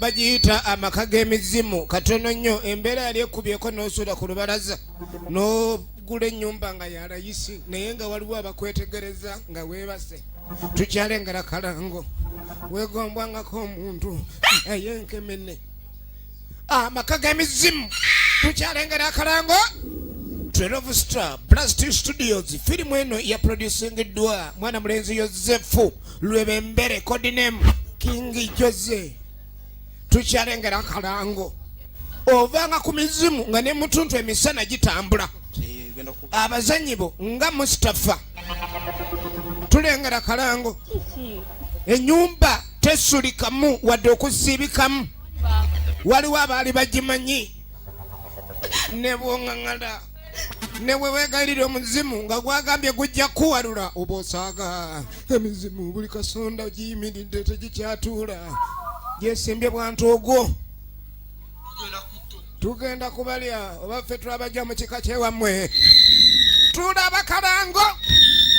bagiyita amaka g'emizimu katono nnyo embeera yali ekubyeko n'osuula ku lubalaza n'ogula ennyumba nga ya layisi naye nga waliwo abakwetegereza nga weebase tukyalengera kalango weegombwangako omuntu eyenkemene amaka g'emizimu tukyalengera akalango 12 Star Blast Studios. Firimu eno ya producingiddwa mwana mulenzi Yozefu Lwebembere codename King Jose. Tukyalengera akalango ovanga ku mizimu nga ne mutuntu emisana gitambula abazanyi bo nga Mustafa. Tulengera akalango ennyumba tesulikamu wadde okusiibikamu waliwo abaali bagimanyi ne bwongangala ne weweegayirira omuzimu nga gwagambye gujja kuwalula oba osaaga emizimu buli kasonda giyimiridde tegikyatuula gyesimbye bwantu ogwo tugenda kubalya oba ffe tulabajja mu kika kyewammwe tulaba kalango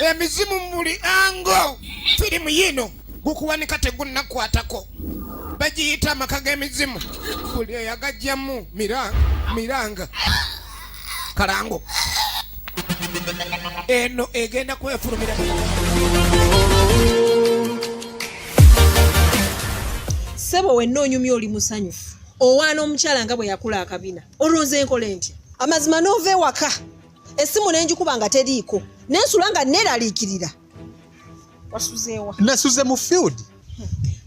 emizimu mu buli ango. Firimu yino gukuwanika tegunnakwatako bagiyita amaka g'emizimu buli eyagajjamu miranga kalango eno egenda kwefulumira sebo wenna onyumya oli musanyufu owaana omukyala nga bwe yakula akabina olwonze enkole ntya amazima n'ova ewaka essimu n'engikuba nga teriiko n'ensula nga neeraliikirira wasuzeewa nasuze mu field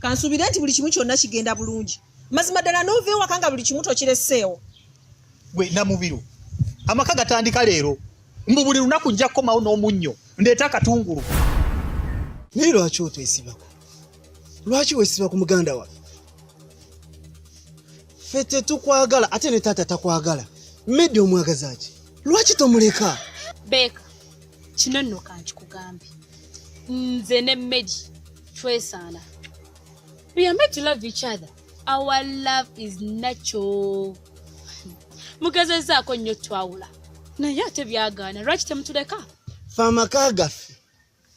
kansuubire nti buli kimu kyonna kigenda bulungi mazima ddala n'ova ewaka nga buli kimu tokireseewo gwe namubiru amaka gatandika leero mbu buli lunaku nja kukomawo n'omunnyo ndeeta akatungulu naye lwaki otwesibako lwaki weesiba ku muganda waffe ffe tetukwagala ate ne taata takwagala mmedde omwagaza ki lwaki tomuleka Beka kino nno kankikugambe nze ne Medi twesaana we are meant to love each other. Our love is natural. Mugezezaako nnyo twawula naye ate byagaana lwaki temutuleka ffe amaka gaffe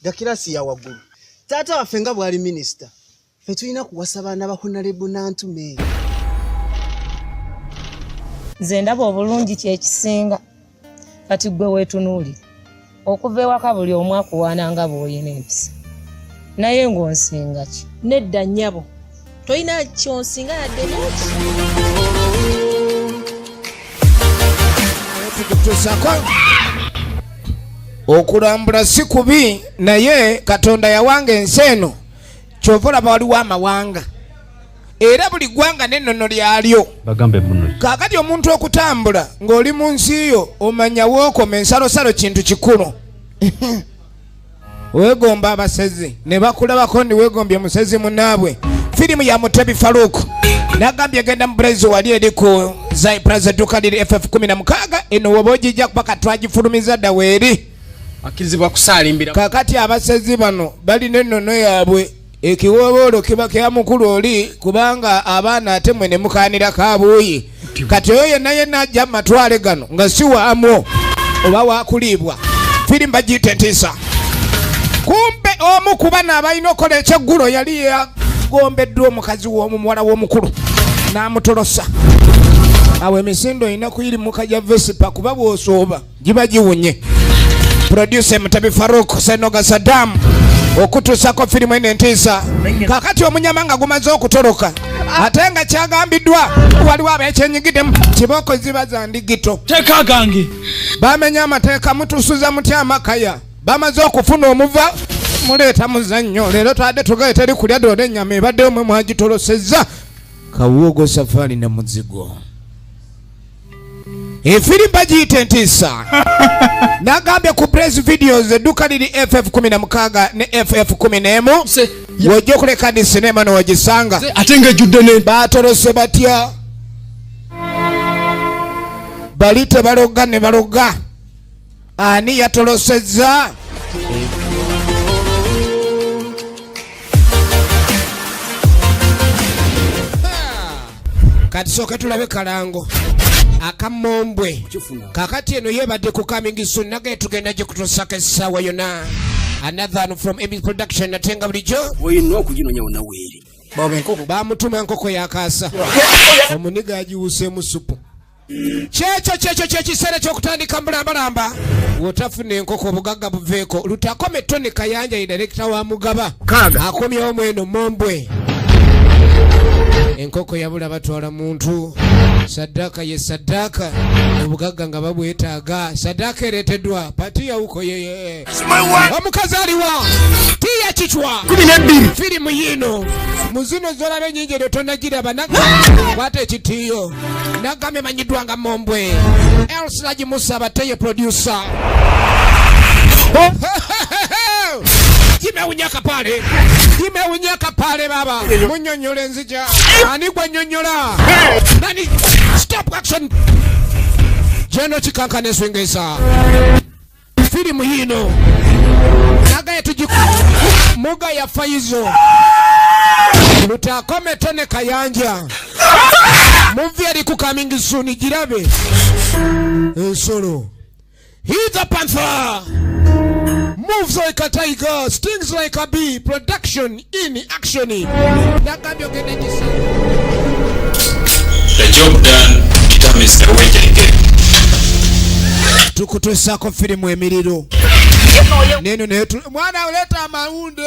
gakirasi ya waggulu taata waffe nga bw'ali minisita ffe tulina kuwasa baana ba honorable Nantume. Nze ndaba obulungi kyekisinga kati gwe weetunuulira okuva ewaka buli omu akuwaana nga bw'olina empisa naye ng'onsinga ki nedda nnyabo tolina kyonsinga yadde n'eki okulambula si kubi naye Katonda yawanga ensi eno kyova olaba waliwo amawanga era buli ggwanga n'ennono lyalyo bagambe muno kaakati omuntu okutambula ng'oli mu nsi yo omanya wookoma ensalosalo kintu kikulu weegomba abasezi ne bakulabako ndi weegombye musezi munaabwe. Firimu ya Mutebi Faruku nagambye genda mu Brezi wali eri ku Plaza Duka liri FF16 eno woba ogijja paka twagifulumiza dda weeri akirizibwa kusaalimbira kaakati abasezi bano balina ennono yaabwe ekiwoboolo kiba kya mukulu oli kubanga abaana ate mwe ne mukaanira kaabuuyi kati oyo yenna ajja mu matwale gano nga si waamu oba waakuliibwa. Firimu bagiyita entiisa kumbe omu ku bano abalina okukola ekyeggulo yali yagombeddwa omukazi w'omuwala w'omukulu n'amutolosa awo emisindo erina kuyirimuka gya Vesipa kuba bw'osooba giba giwunye. Producer Mutebi Faruku Senoga Saddam okutuusako firimu eno entiisa kaakati omunyama nga gumaze okutoloka ate nga kyagambiddwa waliwo abeekyenyigiddemu kibooko ziba za ndigito teeka gange bamenya amateeka mutusuza mutya amakaya bamaze okufuna omuva muleeta muzannyo leero twadde tugaye teri kulya doole ennyama ebadde omwe mwagitolosezza kawuogo safaari ne muzigo. Efirimu bagiyita entiisa nagambye ku press videos edduka liri FF16 ne FF11 wojja okuleka di sinema nowagisanga ate ng'ejjudde ne baatolose batya bali tebaloga ne baloga ani yatolosezza kati sooke tulabe kalango akamombwe kakati eno yebadde ku coming soon nagaye tugenda gye kutusaka essaawa yonna another one from Ebis production natenga bulijjo oyina okuginonya wonna weeri bamutuma enkoko yakasa omuniga agiwuseemu supu kyekyo kyekiseera ky'okutandika mbulambalamba wotafuna enkoko obugagga buveeko lutakome Tony Kayanja ye direkita wa Mugaba akomyewo mweno Mombwe enkoko yabula batwala muntu saddaaka ye saddaaka obugagga nga babwetaaga saddaaka ereeteddwa pati yawuko yeye omukazi aliwa tiya kichwa 12 firimu yino muzino zolaba ennyingi eryo tonagiraba nakwata ekitiiyo nagambe manyiddwa nga Mombwe Elslagi Musa Bateye producer Jimewunya kapale baba munyonyole nzija ani gwa nyonyola nani stop action jeno chikankane swingesa filimu hino naga yetujiku muga ya Faizo lutakome Tony Kayanja movie aliku coming soon girabe solo he's a panther moves like a tiger, stings like a bee, production in action. The job done determines the wage I get. Tukutwesako filimu emiriro. Neno netu mwana uleta maunde.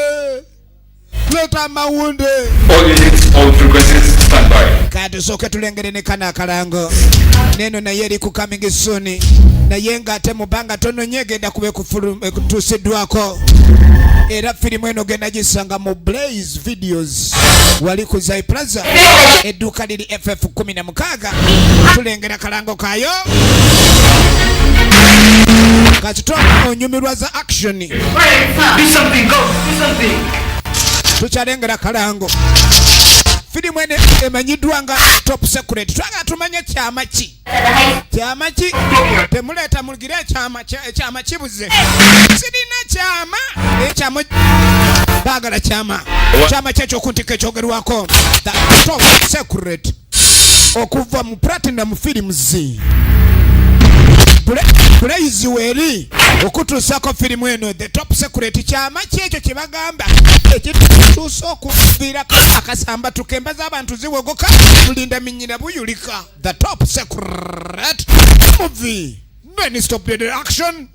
Leta maunde. All units, all frequencies, stand by. Kadu soke tulengere ne kana kalango. Neno na yeri kukamingi suni. Na yenga ate mubanga tono nyegenda kube kutusidwako era filimu eno genda gisanga mu Blaze Videos wali ku Zai Plaza eduka liri FF 16 tulengera kalango kayo kachito onyumirwa za action do something go do something tuchalengera kalango filimu ene emanyiddwa nga Top Secret twaga tumanye kyamachi temuleta mulugire kyama kibuze sirina kyama bagala kyama kyekyo kuntike kyogerwako Top Secret okuva mu Platinum Films Blaze weri okutusako filimu eno The Top Secret kyama kyekyo kibagamba ekituusa okuvira akasamba tukembaza abantu ziwogoka bulinda minyina buyulika The Top Secret movie then stop the action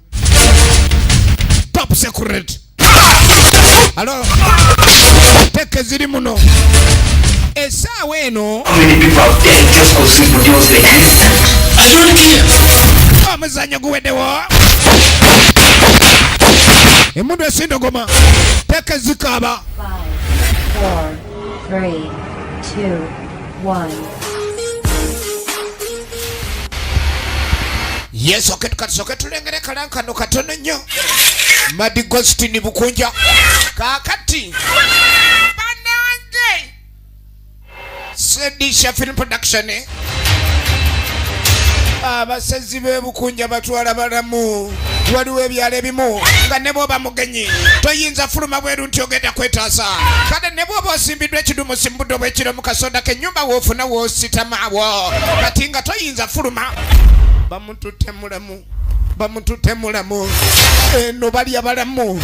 Top Secret hello teke ziri muno esaawa eno omuzanyo guweddewo emundu esindogoma teke zikaba 4 3 2 1 yes soke tulengere kalankano katono nnyo Madi Ghostin Bukunja kakati banange Sedisha Film Production abasezi bebukunja batwala balamu waliwo ebyalo ebimu nga ne bwoba mugenyi toyinza fuluma bweru nti ogenda kwetaasa kale ne bwoba osimbiddwa ekidumu simbudde bwekiro mu kasoda k'ennyumba woofuna woositamaawo kati nga toyinza fuluma bamututte mulamu eno balya balamu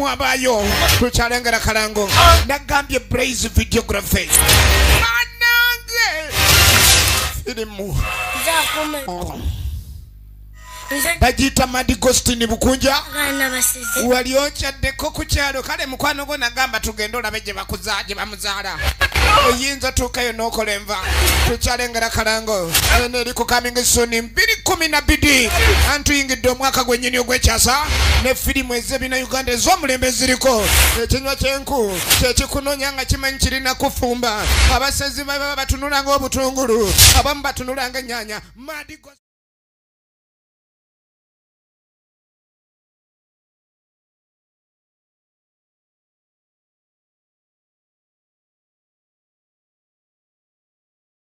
abaayo tukyalengera kalango nagambye Blaze Videography banange filimu bagiyita Madi Ghostin Bukunja wali okyaddeko ku kyalo kale mukwano gwo nagamba tugenda olabe gye bamuzaala oyinza tuukayo n'okola enva tukyalengera kalango eno eri ku coming soon 2012 antuyingidde omwaka gwennyini ogwekyasa ne filimu ez'Ebinauganda ez'omulembe ziriko ekinywa ky'enku kyekikunoonya nga kimanyi kirina kufumba abasezi baba batunula ng'obutungulu abamu batunula ng'ennyaanya